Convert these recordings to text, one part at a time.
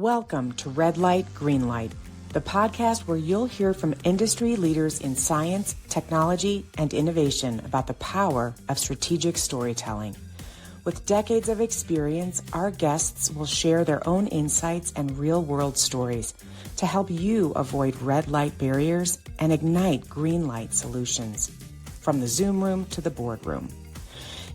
Welcome to Red Light, Green Light, the podcast where you'll hear from industry leaders in science, technology, and innovation about the power of strategic storytelling. With decades of experience, our guests will share their own insights and real-world stories to help you avoid red light barriers and ignite green light solutions, from the Zoom room to the boardroom.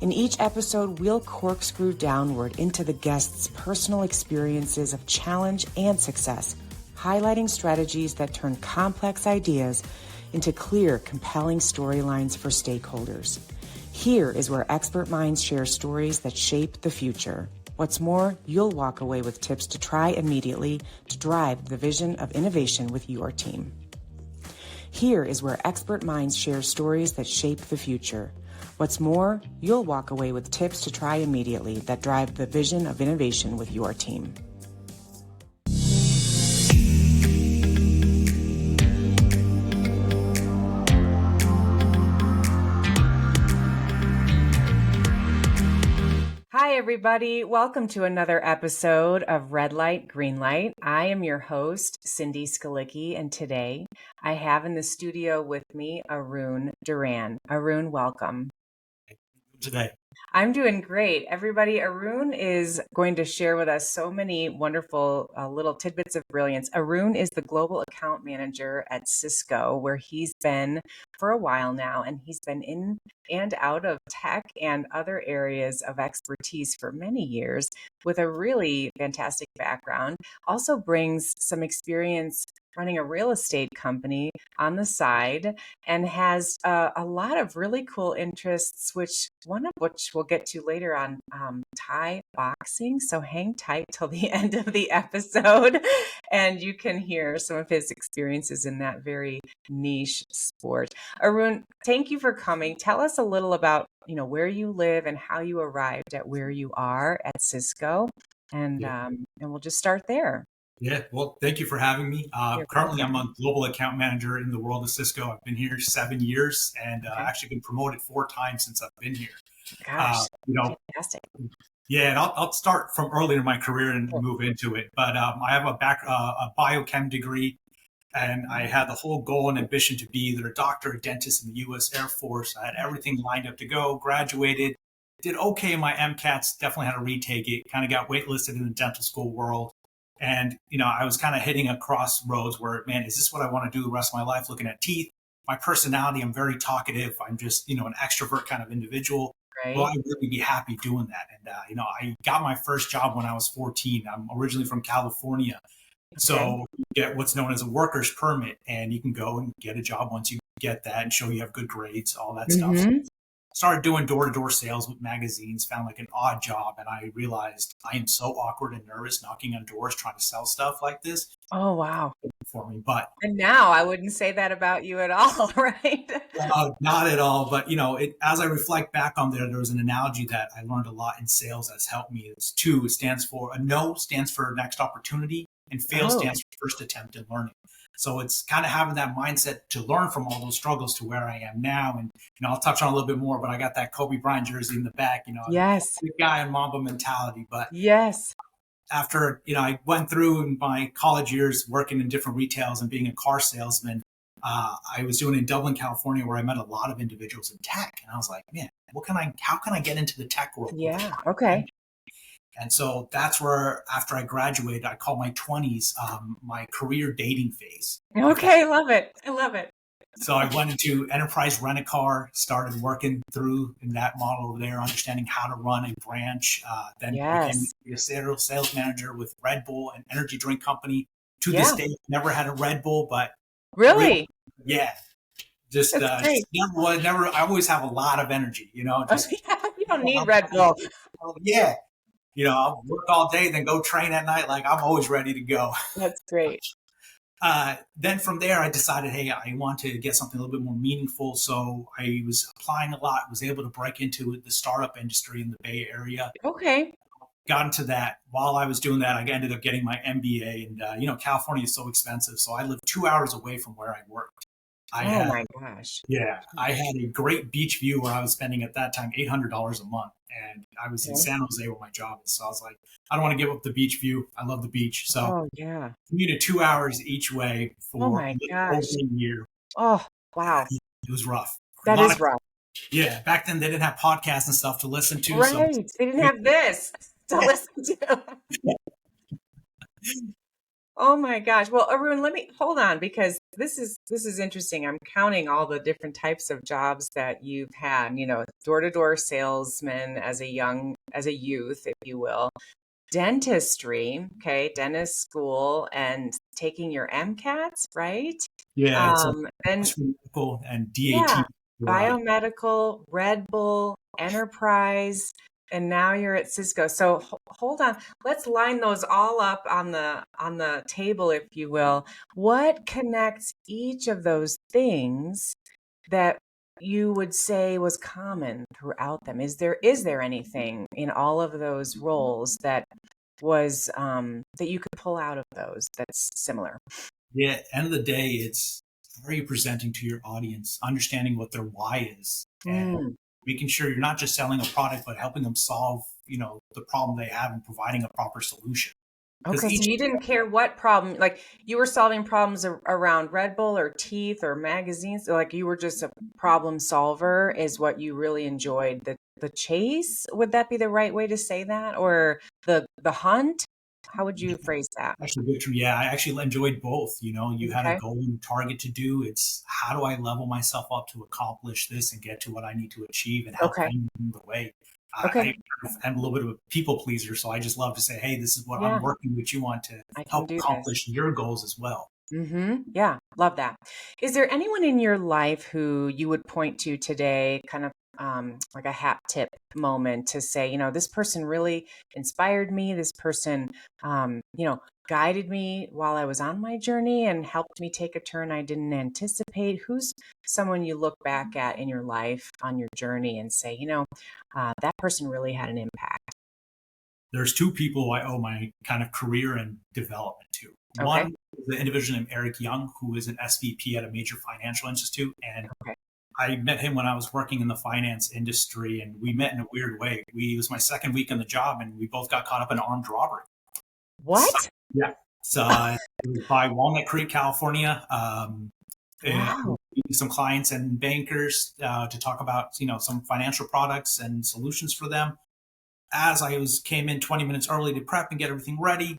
In each episode, we'll corkscrew downward into the guests' personal experiences of challenge and success, highlighting strategies that turn complex ideas into clear, compelling storylines for stakeholders. Here is where expert minds share stories that shape the future. What's more, you'll walk away with tips to try immediately to drive the vision of innovation with your team. Here is where expert minds share stories that shape the future. What's more, you'll walk away with tips to try immediately that drive the vision of innovation with your team. Hi, everybody. Welcome to another episode of Red Light, Green Light. I am your host, Cindy Skalicky, and today I have in the studio with me Arun Dharan. Arun, welcome. Today. I'm doing great. Everybody, Arun is going to share with us so many wonderful little tidbits of brilliance. Arun is the global account manager at Cisco, where he's been for a while now, and he's been in and out of tech and other areas of expertise for many years with a really fantastic background. Also brings some experience running a real estate company on the side and has a lot of really cool interests, one of which we'll get to later on, Thai boxing. So hang tight till the end of the episode and you can hear some of his experiences in that very niche sport. Arun, thank you for coming. Tell us a little about, where you live and how you arrived at where you are at Cisco. And we'll just start there. Yeah, well, thank you for having me. Currently, I'm a global account manager in the world of Cisco. I've been here 7 years and actually been promoted 4 times since I've been here. Gosh, fantastic. Yeah, and I'll start from earlier in my career and move into it. But I have a BioChem degree, and I had the whole goal and ambition to be either a doctor or a dentist in the U.S. Air Force. I had everything lined up to go, graduated, did okay in my MCATs, definitely had to retake it, kind of got waitlisted in the dental school world. And, I was kind of hitting a crossroads where, man, is this what I want to do the rest of my life, looking at teeth? My personality, I'm very talkative. I'm just, an extrovert kind of individual. Right. Well, I'd really be happy doing that. And, I got my first job when I was 14. I'm originally from California. Okay. So you get what's known as a worker's permit, and you can go and get a job once you get that and show you have good grades, all that stuff. Started doing door-to-door sales with magazines, found like an odd job, and I realized I am so awkward and nervous knocking on doors trying to sell stuff like this. Oh, wow. For me, but and now I wouldn't say that about you at all, right? Not at all. But as I reflect back on there was an analogy that I learned a lot in sales that's helped me. It's 2. It stands for no stands for next opportunity, and fail stands for first attempt in learning. So it's kind of having that mindset to learn from all those struggles to where I am now. And, I'll touch on a little bit more, but I got that Kobe Bryant jersey in the back, yes, big guy and Mamba mentality. But yes, after, I went through in my college years working in different retails and being a car salesman, I was doing it in Dublin, California, where I met a lot of individuals in tech. And I was like, man, how can I get into the tech world? Yeah. Okay. And so that's where, after I graduated, I call my 20s my career dating phase. Okay, love it. I love it. So I went into enterprise rent-a-car, started working through in that model there, understanding how to run a branch. Then became a sales manager with Red Bull, an energy drink company. To this day, never had a Red Bull, but really, just never. I always have a lot of energy, you don't need Red Bull. Yeah. I'll work all day, then go train at night. Like, I'm always ready to go. That's great. Then from there, I decided, hey, I want to get something a little bit more meaningful. So I was applying a lot, was able to break into the startup industry in the Bay Area. Okay. Got into that. While I was doing that, I ended up getting my MBA. And, California is so expensive. So I lived 2 hours away from where I worked. My gosh. Yeah. I had a great beach view where I was spending at that time $800 a month. and I was in Okay. San Jose where my job is. So I was like, I don't want to give up the beach view. I love the beach. So Oh, yeah. commuted 2 hours each way Oh for my over gosh. a year. Oh, wow. It was rough. A That lot is of, rough. yeah, back then they didn't have podcasts and stuff to listen to. So Right. They didn't have this to listen to. Oh my gosh. Well, Arun, let me hold on because this is interesting. I'm counting all the different types of jobs that you've had, door-to-door salesman as a youth, if you will. Dentistry, okay, dentist school and taking your MCATs, right? yeah, it's a Then medical and yeah, DAT. Right. biomedical, Red Bull, Enterprise, and now you're at Cisco. So hold on. Let's line those all up on the table, if you will. What connects each of those things that you would say was common throughout them? Is there anything in all of those roles that was that you could pull out of those that's similar? Yeah, end of the day, it's how are you presenting to your audience, understanding what their why is, and Mm. making sure you're not just selling a product, but helping them solve, the problem they have and providing a proper solution. Because Okay, so each, you didn't care what problem, like you were solving problems around Red Bull or teeth or magazines, like you were just a problem solver is what you really enjoyed. The chase, would that be the right way to say that? Or the hunt? How would you phrase that? actually, Victor, yeah, I actually enjoyed both. You had a Okay. goal and target to do. It's how do I level myself up to accomplish this and get to what I need to achieve and help Okay. them along the way. Okay. I'm a little bit of a people pleaser, so I just love to say, hey, this is what I'm Yeah, working with you on to I can help do this. accomplish your goals as well. Yeah, love that. Is there anyone in your life who you would point to today, kind of like a hat tip moment to say, this person really inspired me. This person, guided me while I was on my journey and helped me take a turn I didn't anticipate. Who's someone you look back at in your life on your journey and say, that person really had an impact? There's two people I owe my kind of career and development to. Okay. One is the individual named Eric Young, who is an SVP at a major financial institute. And Okay. I met him when I was working in the finance industry, and we met in a weird way. It was my second week on the job, and we both got caught up in armed robbery. So, What? yeah. So it was by Walnut Creek, California. Wow. Meeting some clients and bankers to talk about some financial products and solutions for them. As I came in 20 minutes early to prep and get everything ready,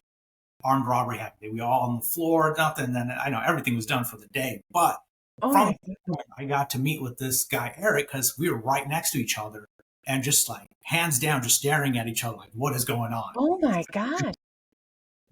armed robbery happened. We were all on the floor, nothing. Then I know everything was done for the day. But Oh from my, that point, I got to meet with this guy, Eric, because we were right next to each other and just like hands down, just staring at each other, like, what is going on? oh my God.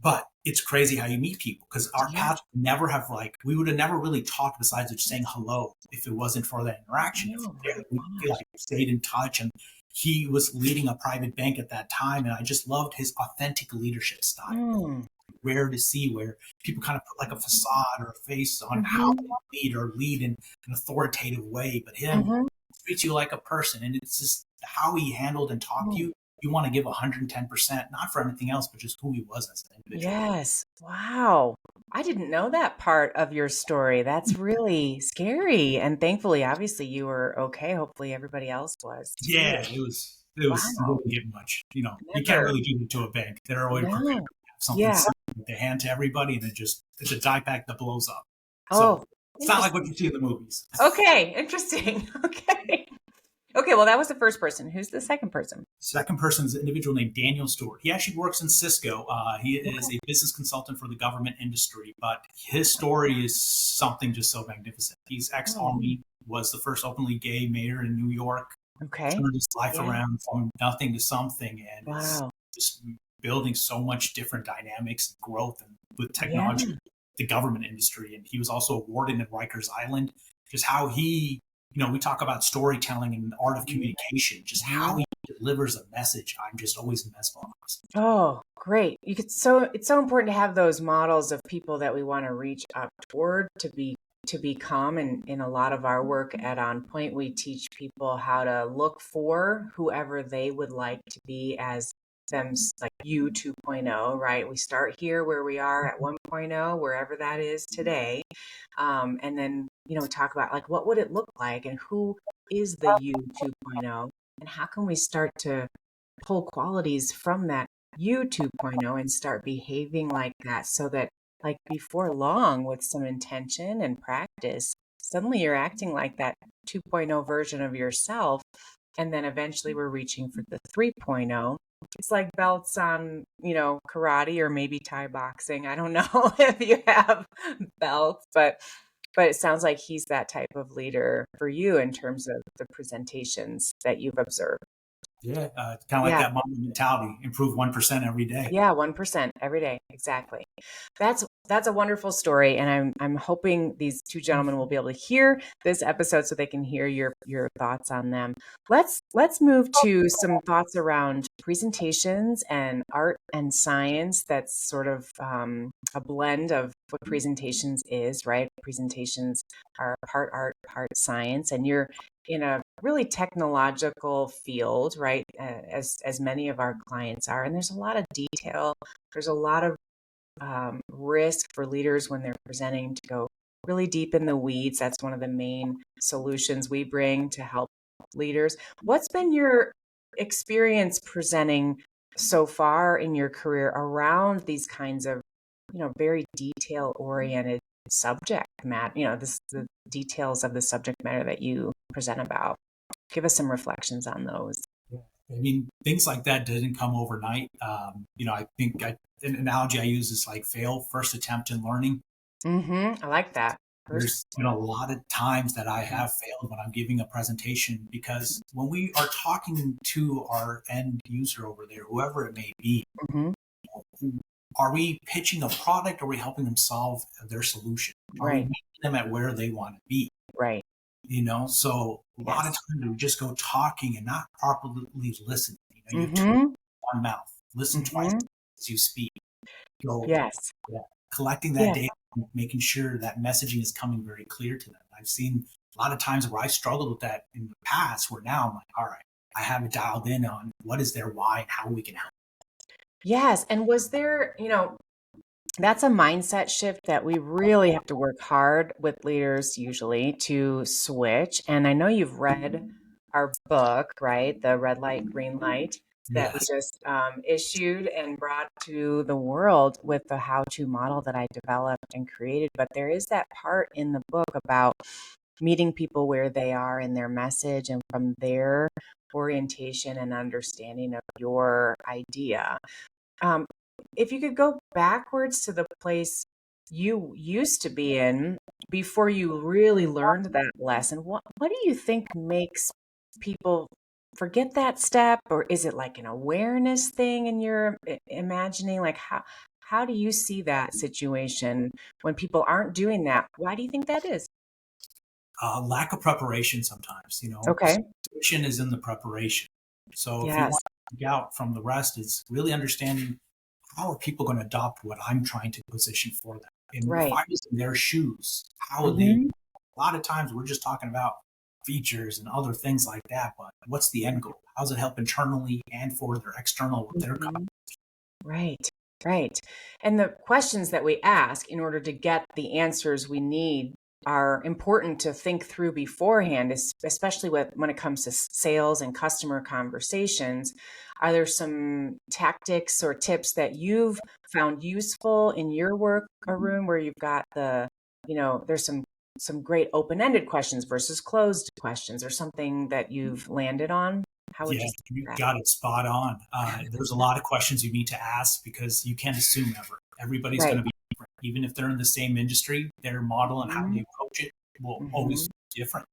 But it's crazy how you meet people because our Yeah. paths would never have we would have never really talked besides just saying hello if it wasn't for that interaction. Oh my We gosh. stayed in touch, and he was leading a private bank at that time, and I just loved his authentic leadership style. Mm. Rare to see where people kind of put like a facade or a face on how Mhm. they lead in an authoritative way, but him Mhm. treats you like a person, and it's just how he handled and talked to Mm. you. You want to give 110%, not for anything else, but just who he was as an individual. Yes. Wow. I didn't know that part of your story. That's really scary. And thankfully, obviously, you were okay. Hopefully, everybody else was too. Yeah, it Wow. didn't get much. You can't Never. really do it to a bank. They're always prepared No. to have something Yeah. similar that they hand to everybody, and it's a die pack that blows up. So Oh, it's not like what interesting. you see in the movies. Okay. Interesting. Okay. Okay. Well, that was the first person. Who's the second person? Second person is an individual named Daniel Stewart. He actually works in Cisco. He is Okay. a business consultant for the government industry, but his story is something just so magnificent. He's Oh, ex-Army, was the first openly gay mayor in New York, okay. turned his life Yeah. around from nothing to something, and is Wow. just building so much different dynamics and growth and with Yeah. technology, the government industry. And he was also awarded at Rikers Island, just how he, we talk about storytelling and the art of communication, just how Mhm. he delivers a message. I'm just always mesmerized. Oh, great. It's so important to have those models of people that we want to reach up toward to become. And in a lot of our work at On Point, we teach people how to look for whoever they would like to be as them, like you 2.0, right? We start here where we are at 1.0, wherever that is today. And then, we talk about like what would it look like and who is the you 2.0. and how can we start to pull qualities from that you 2.0 and start behaving like that, so that like before long, with some intention and practice, suddenly you're acting like that 2.0 version of yourself. And then eventually we're reaching for the 3.0. It's like belts on, karate or maybe Thai boxing. I don't know if you have belts, but it sounds like he's that type of leader for you in terms of the presentations that you've observed. Yeah, kind of like that Mamba mentality, improve 1% every day. Yeah, 1% every day. Exactly. That's a wonderful story, and I'm hoping these two gentlemen will be able to hear this episode so they can hear your thoughts on them. Let's move to some thoughts around presentations and art and science. That's sort of a blend of what presentations is, right? Presentations are part art, part science, and you're in a really technological field, right? As many of our clients are, and there's a lot of detail. There's a lot of risk for leaders when they're presenting to go really deep in the weeds. That's one of the main solutions we bring to help leaders. What's been your experience presenting so far in your career around these kinds of, very detail oriented subject matter, the details of the subject matter that you present about? Give us some reflections on those. I mean, things like that didn't come overnight. I think an analogy I use is like fail first attempt in learning. I like that. There's been a lot of times that I have failed when I'm giving a presentation, because when we are talking to our end user over there, whoever it may be, are we pitching a product, or are we helping them solve their solution? Are we meeting them at where they want to be? Right. So a lot of times we just go talking and not properly listening. You Mm-hmm. turn one mouth, listen twice as you speak. So, collecting that data, and making sure that messaging is coming very clear to them. I've seen a lot of times where I struggled with that in the past, where now I'm like, all right, I have it dialed in on what is their why and how we can help. Yes. And was there, that's a mindset shift that we really have to work hard with leaders usually to switch. And I know you've read our book, right? The Red Light, Green Light that we just issued and brought to the world with the how-to model that I developed and created. But there is that part in the book about meeting people where they are in their message and from their orientation and understanding of your idea. If you could go backwards to the place you used to be in before you really learned that lesson, what do you think makes people forget that step? Or is it like an awareness thing in your imagining? Like how do you see that situation when people aren't doing that? Why do you think that is? Lack of preparation sometimes, Okay. Solution is in the preparation. So if you Yes. want to get out from the rest, is really understanding how are people going to adopt what I'm trying to position for them. And if I was in their shoes, how would they? A lot of times we're just talking about features and other things like that, but what's the end goal? How does it help internally and for their external with their company? Right. And the questions that we ask in order to get the answers we need are important to think through beforehand, especially when it comes to sales and customer conversations. Are there some tactics or tips that you've found useful in your work, Arun, where you've got there's some great open-ended questions versus closed questions, or something that you've landed on? How would you say You that? got it spot on. There's a lot of questions you need to ask, because you can't assume ever. Everybody's going to be different. Even if they're in the same industry, their model and how they approach it will always be different.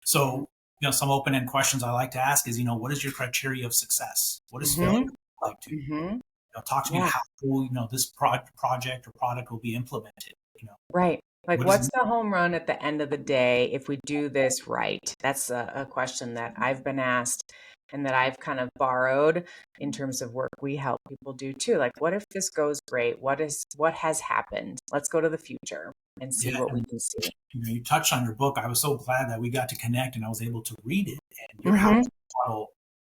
So, some open-end questions I like to ask is, what is your criteria of success? What does failure look like to you? Talk to me how this project or product will be implemented. Right. Like, what's the home run at the end of the day if we do this right? That's a question that I've been asked and that I've kind of borrowed in terms of work we help people do too. Like, what if this goes great? What has happened? Let's go to the future and see what we can see. You touched on your book. I was so glad that we got to connect and I was able to read it. And your house model,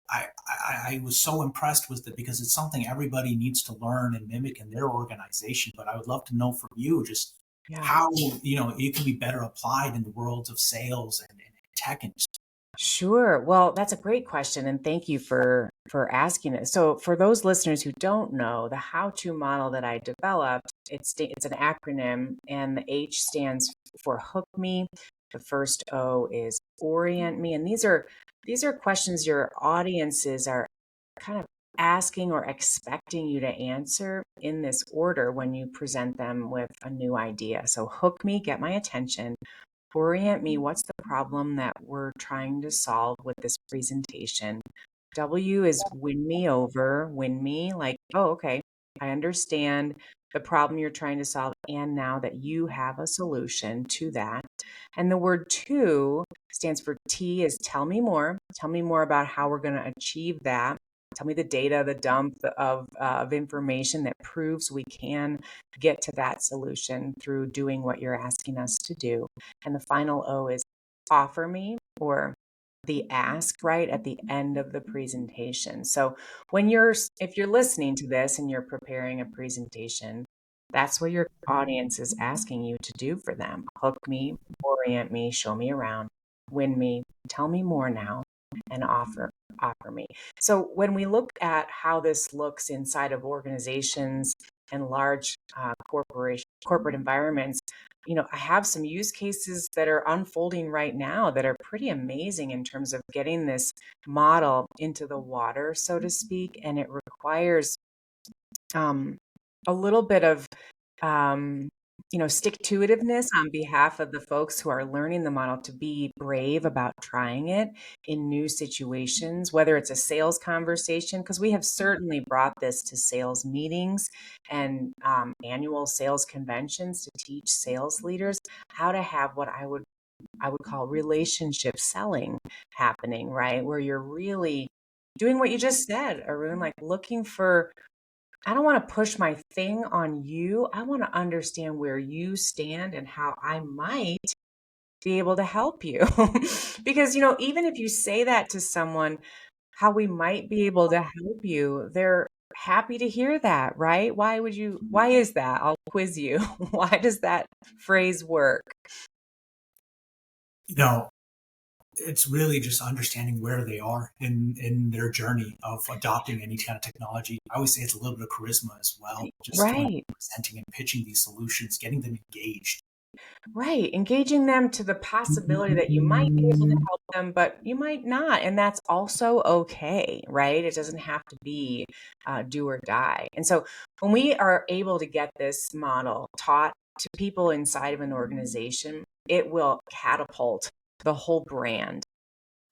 I was so impressed with it, because it's something everybody needs to learn and mimic in their organization. But I would love to know from you just how it can be better applied in the worlds of sales and tech industry. Sure. Well, that's a great question, and thank you for asking it. So, for those listeners who don't know, the how-to model that I developed, it's an acronym, and the H stands for hook me. The first O is orient me, and these are questions your audiences are kind of asking or expecting you to answer in this order when you present them with a new idea. So, hook me, get my attention. Orient me, what's the problem that we're trying to solve with this presentation? W is win me over, win me, like, oh, okay, I understand the problem you're trying to solve, and now that you have a solution to that. And the word to stands for T is tell me more. Tell me more about how we're going to achieve that. Tell me the data, the dump of information that proves we can get to that solution through doing what you're asking us to do. And the final O is offer me, or the ask right at the end of the presentation. So if you're listening to this and you're preparing a presentation, that's what your audience is asking you to do for them. Hook me, orient me, show me around, win me, tell me more now, and offer me. So when we look at how this looks inside of organizations and large corporate environments, I have some use cases that are unfolding right now that are pretty amazing in terms of getting this model into the water, so to speak. And it requires a little bit of stick-to-itiveness on behalf of the folks who are learning the model to be brave about trying it in new situations, whether it's a sales conversation, because we have certainly brought this to sales meetings and annual sales conventions to teach sales leaders how to have what I would call relationship selling happening, right? Where you're really doing what you just said, Arun, like looking for, I don't want to push my thing on you. I want to understand where you stand and how I might be able to help you. Because, even if you say that to someone, how we might be able to help you, they're happy to hear that, right? Why is that? I'll quiz you. Why does that phrase work? You know, it's really just understanding where they are in their journey of adopting any kind of technology. I always say it's a little bit of charisma as well, just when Right. presenting and pitching these solutions, getting them engaged. Right. Engaging them to the possibility that you might be able to help them, but you might not. And that's also okay, right? It doesn't have to be do or die. And so when we are able to get this model taught to people inside of an organization, it will catapult the whole brand.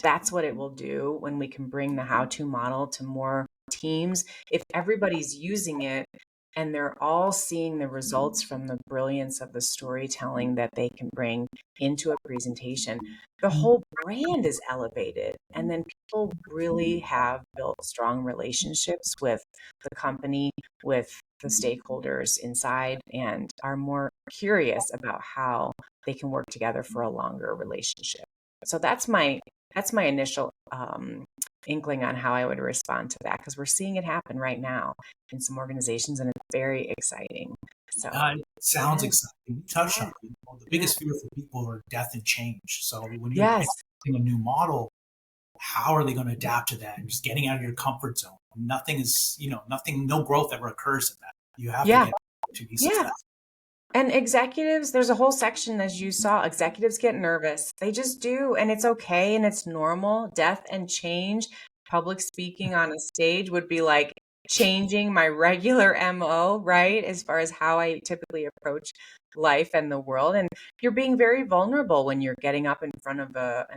That's what it will do when we can bring the how-to model to more teams. If everybody's using it and they're all seeing the results from the brilliance of the storytelling that they can bring into a presentation, the whole brand is elevated. And then people really have built strong relationships with the company, with the stakeholders inside, and are more curious about how they can work together for a longer relationship. So that's my initial inkling on how I would respond to that, because we're seeing it happen right now in some organizations, and it's very exciting. So, It sounds yeah, exciting. You touched yeah, on it. The yeah. biggest fear for people are death and change. So when you're Yes, implementing a new model, how are they going to adapt to that? And just getting out of your comfort zone. Nothing is, nothing, no growth ever occurs in that. You have to yeah, get to be yeah. successful. And executives, there's a whole section, as you saw, executives get nervous. They just do. And it's okay and it's normal. Death and change, public speaking on a stage would be like changing my regular MO, right? As far as how I typically approach life and the world. And you're being very vulnerable when you're getting up in front of a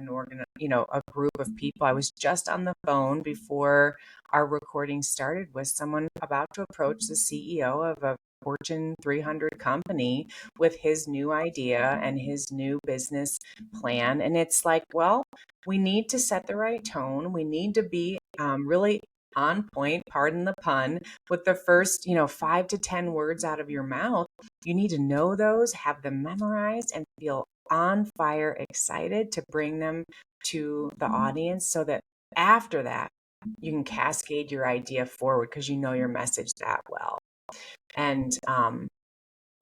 group of people. I was just on the phone before our recording started with someone about to approach the CEO of a Fortune 300 company with his new idea and his new business plan. And it's like, well, we need to set the right tone. We need to be really on point, pardon the pun, with the first, 5 to 10 words out of your mouth. You need to know those, have them memorized, and feel on fire, excited to bring them to the audience so that after that, you can cascade your idea forward because you know your message that well. And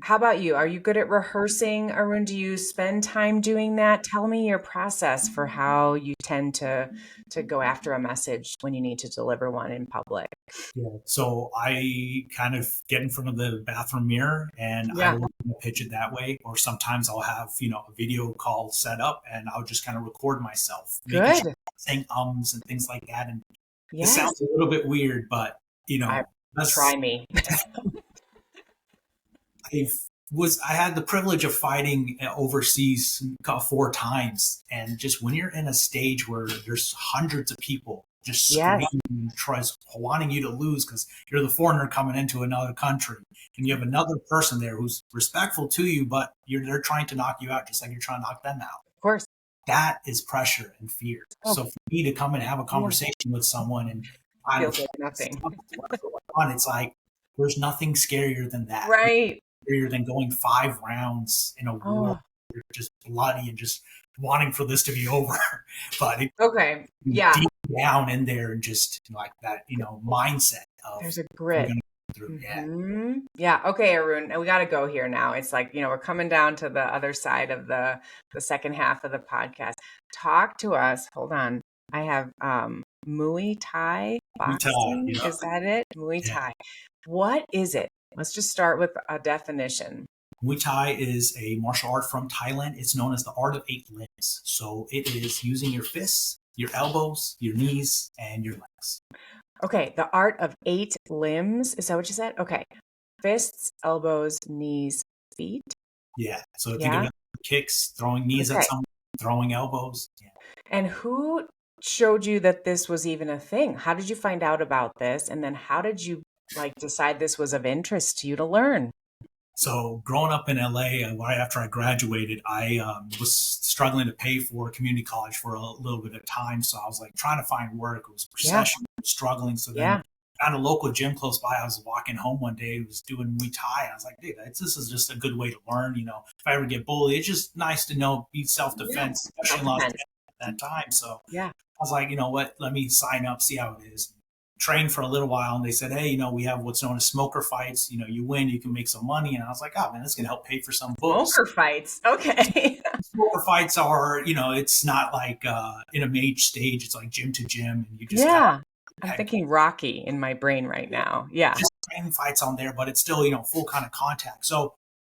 How about you? Are you good at rehearsing, Arun? Do you spend time doing that? Tell me your process for how you tend to go after a message when you need to deliver one in public. Yeah. So I kind of get in front of the bathroom mirror and I Yeah. will pitch it that way. Or sometimes I'll have, a video call set up and I'll just kind of record myself, making sure Good. I'm saying ums and things like that. And it Yes. sounds a little bit weird, but Try me. I had the privilege of fighting overseas 4 times, and just when you're in a stage where there's hundreds of people just Yes. screaming, wanting you to lose because you're the foreigner coming into another country, and you have another person there who's respectful to you, but they're trying to knock you out just like you're trying to knock them out. Of course. That is pressure and fear. Oh. So for me to come and have a conversation with someone and Feels like nothing. it's like there's nothing scarier than that. Right. Scarier than going 5 rounds in a war. You're just bloody and just wanting for this to be over. But okay, yeah, deep down in there and just like that, mindset of there's a grit. Through. Yeah. Okay, Arun, and we got to go here now. It's like, we're coming down to the other side of the second half of the podcast. Talk to us. Hold on. I have Muay Thai boxing. Muay Thai, Is that it? Muay Thai. What is it? Let's just start with a definition. Muay Thai is a martial art from Thailand. It's known as the art of 8 limbs. So it is using your fists, your elbows, your knees, and your legs. Okay, the art of 8 limbs. Is that what you said? Okay. Fists, elbows, knees, feet. Yeah. So think of it, kicks, throwing knees at someone, throwing elbows. Yeah. And who showed you that this was even a thing? How did you find out about this? And then how did you decide this was of interest to you to learn? So growing up in LA, right after I graduated, I was struggling to pay for community college for a little bit of time. So I was trying to find work. It was recession, struggling. So then I found a local gym close by. I was walking home one day, I was doing Muay Thai. I was like, dude, this is just a good way to learn. If I ever get bullied, it's just nice to know, be self-defense, especially in Los Angeles at that time. So I was like, you know what, let me sign up, see how it is. Trained for a little while, and they said, hey, we have what's known as smoker fights. You win, you can make some money. And I was like, oh man, this can help pay for some books. Smoker fights, okay. Smoker fights are, it's not like in a mage stage. It's like gym to gym, and you just I'm thinking Rocky in my brain right now. Yeah, just training fights on there, but it's still full kind of contact. So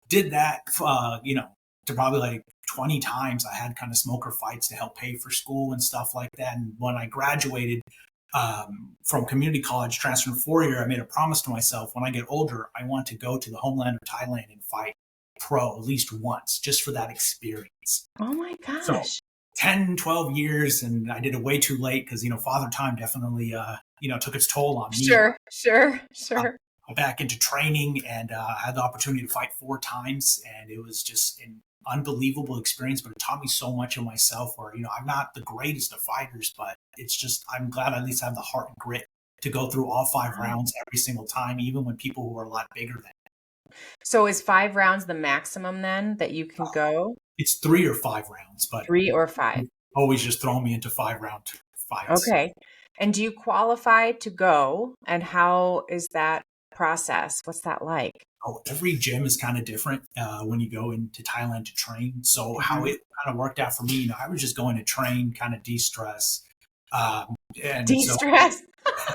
did that, to probably 20 times. I had kind of smoker fights to help pay for school and stuff like that. And when I graduated from community college, transferred 4-year, I made a promise to myself, when I get older, I want to go to the homeland of Thailand and fight pro at least once, just for that experience. Oh my gosh. So 10, 12 years, and I did it way too late because, father time definitely, took its toll on me. Sure. I'm back into training, and I had the opportunity to fight 4 times, and it was just an unbelievable experience, but it taught me so much of myself where, I'm not the greatest of fighters, but it's just, I'm glad I at least have the heart and grit to go through all 5 rounds every single time, even when people who are a lot bigger than me. So is 5 rounds the maximum then that you can go? It's 3 or 5 rounds, but 3 or 5. Always just throw me into 5-round fights. Okay. And do you qualify to go? And how is that process? What's that like? Oh, every gym is kind of different when you go into Thailand to train. So how it kind of worked out for me, I was just going to train, kind of de-stress. De-stress? So,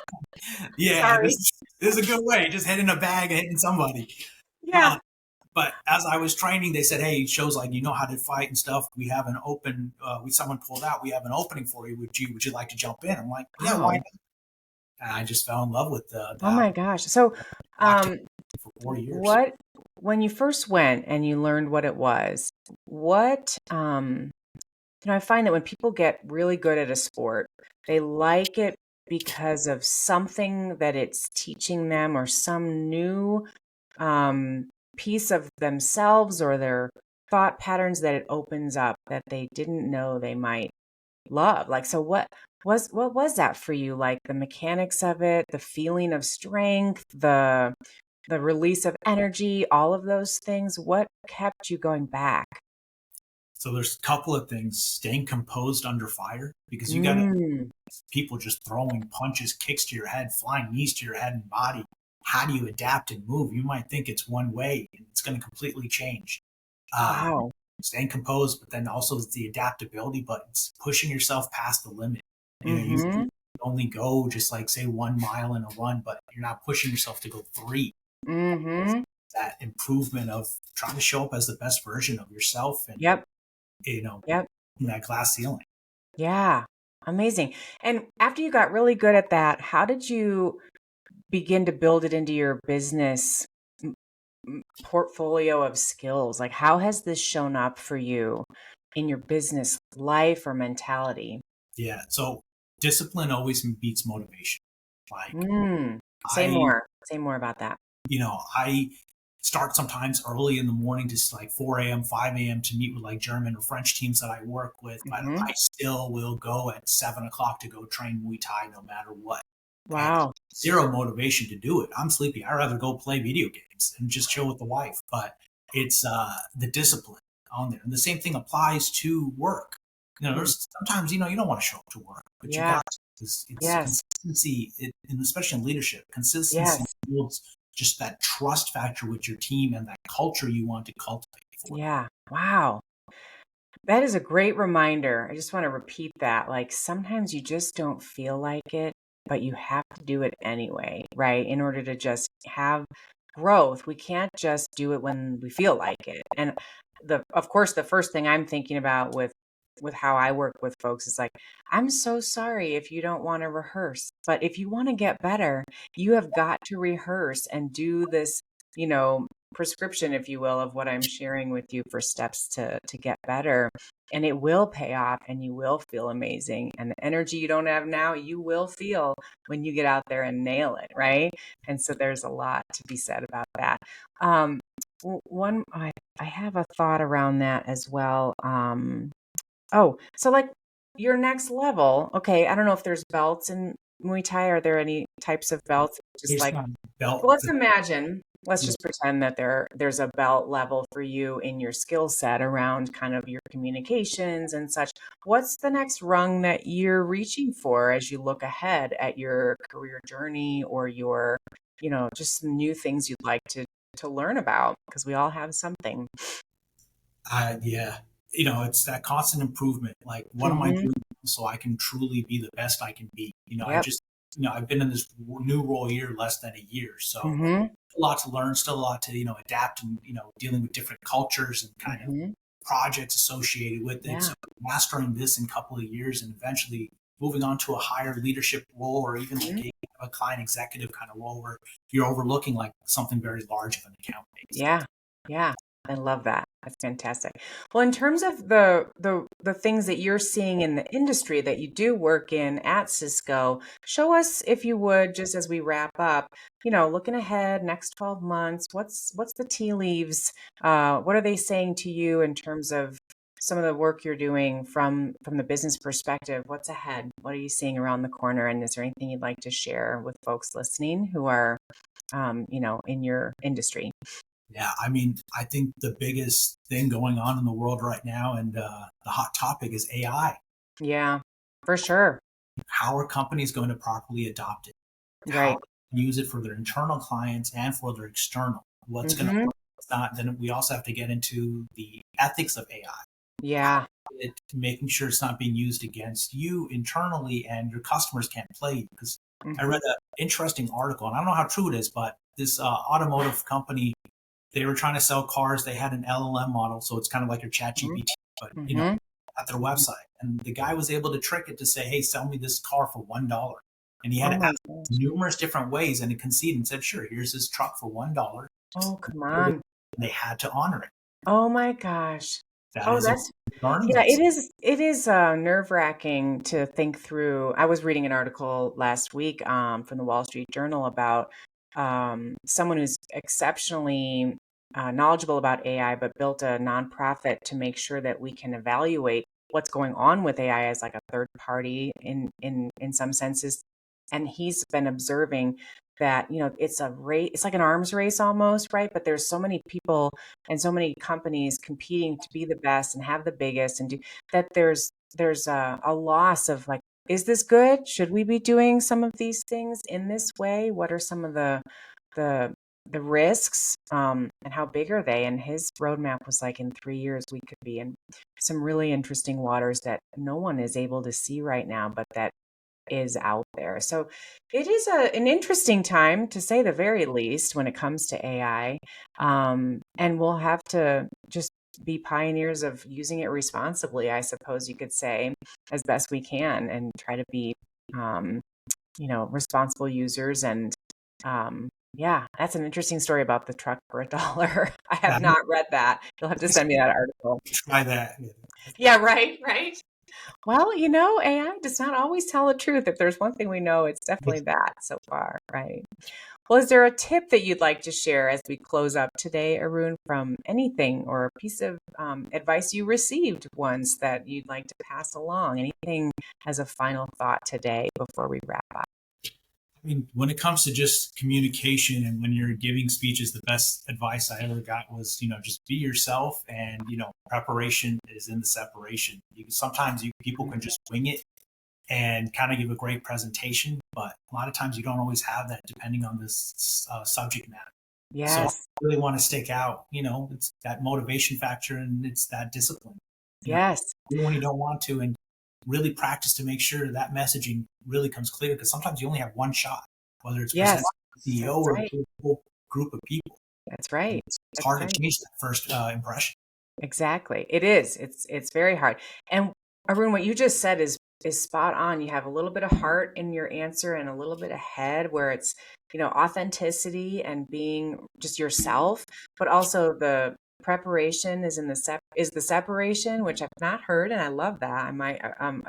yeah, this is a good way. Just hitting a bag and hitting somebody. Yeah. But as I was training, they said, hey, shows how to fight and stuff. We have an open, someone pulled out, we have an opening for you. Would you like to jump in? I'm like, yeah, why not? And I just fell in love with that. Oh my gosh. So, for 4 years. when you first went and you learned what it was, I find that when people get really good at a sport, they like it because of something that it's teaching them, or some new piece of themselves or their thought patterns that it opens up that they didn't know they might love. So what was that for you? Like the mechanics of it, the feeling of strength, the release of energy, all of those things. What kept you going back? So there's a couple of things. Staying composed under fire, because you got people just throwing punches, kicks to your head, flying knees to your head and body. how do you adapt and move? You might think it's one way and it's going to completely change. Wow. Staying composed, but then also the adaptability, but it's pushing yourself past the limit. You Mm-hmm. only go just like say 1 mile in a run, but you're not pushing yourself to go 3. Mm-hmm. That improvement of trying to show up as the best version of yourself and, Yep. you know, Yep. that glass ceiling. Yeah. Amazing. And after you got really good at that, how did you begin to build it into your business portfolio of skills? Like, how has this shown up for you in your business life or mentality? Yeah. So discipline always beats motivation. Like Say I, more. Say more about that. I start sometimes early in the morning, just like 4 a.m., 5 a.m. to meet with like German or French teams that I work with. But Mm-hmm. I still will go at 7 o'clock to go train Muay Thai no matter what. And Wow. zero motivation to do it. I'm sleepy. I'd rather go play video games and just chill with the wife. But it's the discipline on there. And the same thing applies to work. There's sometimes, you don't want to show up to work, but you Yeah. got to. It's Yes. consistency, and especially in leadership, consistency Yes. builds just that trust factor with your team and that culture you want to cultivate for them. Yeah. Wow. That is a great reminder. I just want to repeat that. Like sometimes you just don't feel like it, but you have to do it anyway, right? In order to just have growth, we can't just do it when we feel like it. And of course, the first thing I'm thinking about with how I work with folks is like, I'm so sorry if you don't want to rehearse, but if you want to get better, you have got to rehearse and do this, you know, prescription, if you will, of what I'm sharing with you for steps to get better. And it will pay off and you will feel amazing. And the energy you don't have now, you will feel when you get out there and nail it, right? And so there's a lot to be said about that. I have a thought around that as well. So like your next level, okay, I don't know if there's belts in Muay Thai. Are there any types of belts? Just It's like not belt. let's imagine, let's just pretend that there's a belt level for you in your skill set around kind of your communications and such. What's the next rung that you're reaching for as you look ahead at your career journey or your, just some new things you'd like to learn about? Because we all have something. Yeah, it's that constant improvement. Like, what am I Mm-hmm. doing so I can truly be the best I can be? Yep. I've been in this new role here less than a year, so Mm-hmm. a lot to learn, still a lot to adapt, and dealing with different cultures and kind of Mm-hmm. projects associated with it. Yeah. So mastering this in a couple of years, and eventually moving on to a higher leadership role, or even Mm-hmm. like a client executive kind of role where you're overlooking like something very large of an account base. Yeah. Yeah. I love that. That's fantastic. Well, in terms of the things that you're seeing in the industry that you do work in at Cisco, show us if you would, just as we wrap up, looking ahead, next 12 months, what's the tea leaves? What are they saying to you in terms of some of the work you're doing from the business perspective? What's ahead? What are you seeing around the corner? And is there anything you'd like to share with folks listening who are in your industry? Yeah, I mean, I think the biggest thing going on in the world right now, and the hot topic, is AI. Yeah, for sure. How are companies going to properly adopt it? How Right. to use it for their internal clients and for their external? What's going to Mm-hmm. work? What's not? Then we also have to get into the ethics of AI. Yeah. Making sure it's not being used against you internally and your customers can't play you. Because I Mm-hmm. read an interesting article, and I don't know how true it is, but this automotive company, they were trying to sell cars. They had an LLM model, so it's kind of like your chat GPT, but Mm-hmm. at their website. And the guy was able to trick it to say, "Hey, sell me this car for $1." And he had Oh to my ask gosh. numerous different ways, and it conceded and said, "Sure, here's this truck for $1." Oh, come on. They had to honor it. Oh my gosh. That Oh, is a that's learning yeah, lesson. it is nerve-wracking to think through. I was reading an article last week from the Wall Street Journal about someone who's exceptionally knowledgeable about AI, but built a nonprofit to make sure that we can evaluate what's going on with AI as like a third party in some senses. And he's been observing that, it's a race, it's like an arms race almost, right? But there's so many people and so many companies competing to be the best and have the biggest and do that. There's a loss of like, is this good? Should we be doing some of these things in this way? What are some of the the risks, and how big are they? And his roadmap was like, in 3 years, we could be in some really interesting waters that no one is able to see right now, but that is out there. So it is an interesting time, to say the very least, when it comes to AI. And we'll have to just be pioneers of using it responsibly, I suppose you could say, as best we can, and try to be, responsible users. And yeah, that's an interesting story about the truck for $1. I have not read that. You'll have to send me that article. Try that. Yeah, right. Well, AI does not always tell the truth. If there's one thing we know, it's definitely that so far, right? Well, is there a tip that you'd like to share as we close up today, Arun, from anything or a piece of advice you received once that you'd like to pass along? Anything as a final thought today before we wrap up? I mean, when it comes to just communication and when you're giving speeches, the best advice I ever got was, just be yourself, and, preparation is in the separation. Sometimes people can just wing it and kind of give a great presentation, but a lot of times you don't always have that depending on this subject matter. Yes. So I really want to stick out, it's that motivation factor and it's that discipline. Yes. Even when you don't want to, and really practice to make sure that messaging really comes clear, because sometimes you only have one shot, whether it's presenting to the CEO or a whole group of people. That's right. It's hard to change that first impression. Exactly. It is. It's very hard. And Arun, what you just said is spot on. You have a little bit of heart in your answer and a little bit of head, where it's, authenticity and being just yourself, but also the preparation is the separation, which I've not heard, and I love that. I might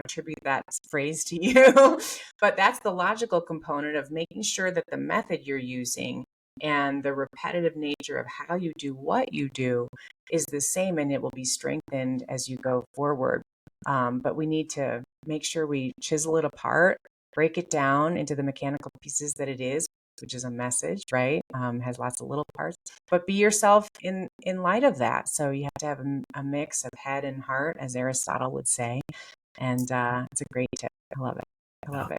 attribute that phrase to you. But that's the logical component of making sure that the method you're using and the repetitive nature of how you do what you do is the same, and it will be strengthened as you go forward. But we need to make sure we chisel it apart, break it down into the mechanical pieces that it is, which is a message, right? Has lots of little parts, but be yourself in light of that. So you have to have a mix of head and heart, as Aristotle would say. And it's a great tip. I love it.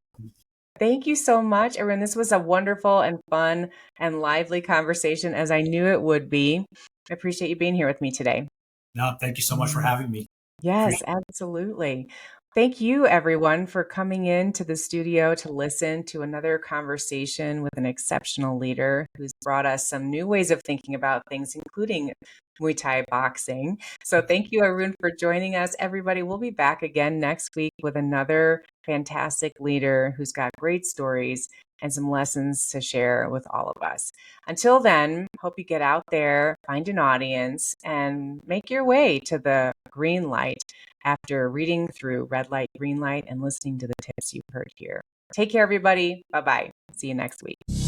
Thank you so much, Arun. This was a wonderful and fun and lively conversation, as I knew it would be. I appreciate you being here with me today. No, thank you so much for having me. Yes, absolutely. Thank you, everyone, for coming in to the studio to listen to another conversation with an exceptional leader who's brought us some new ways of thinking about things, including Muay Thai boxing. So thank you, Arun, for joining us. Everybody, we'll be back again next week with another fantastic leader who's got great stories and some lessons to share with all of us. Until then, hope you get out there, find an audience, and make your way to the green light after reading through red light, green light, and listening to the tips you've heard here. Take care, everybody. Bye-bye. See you next week.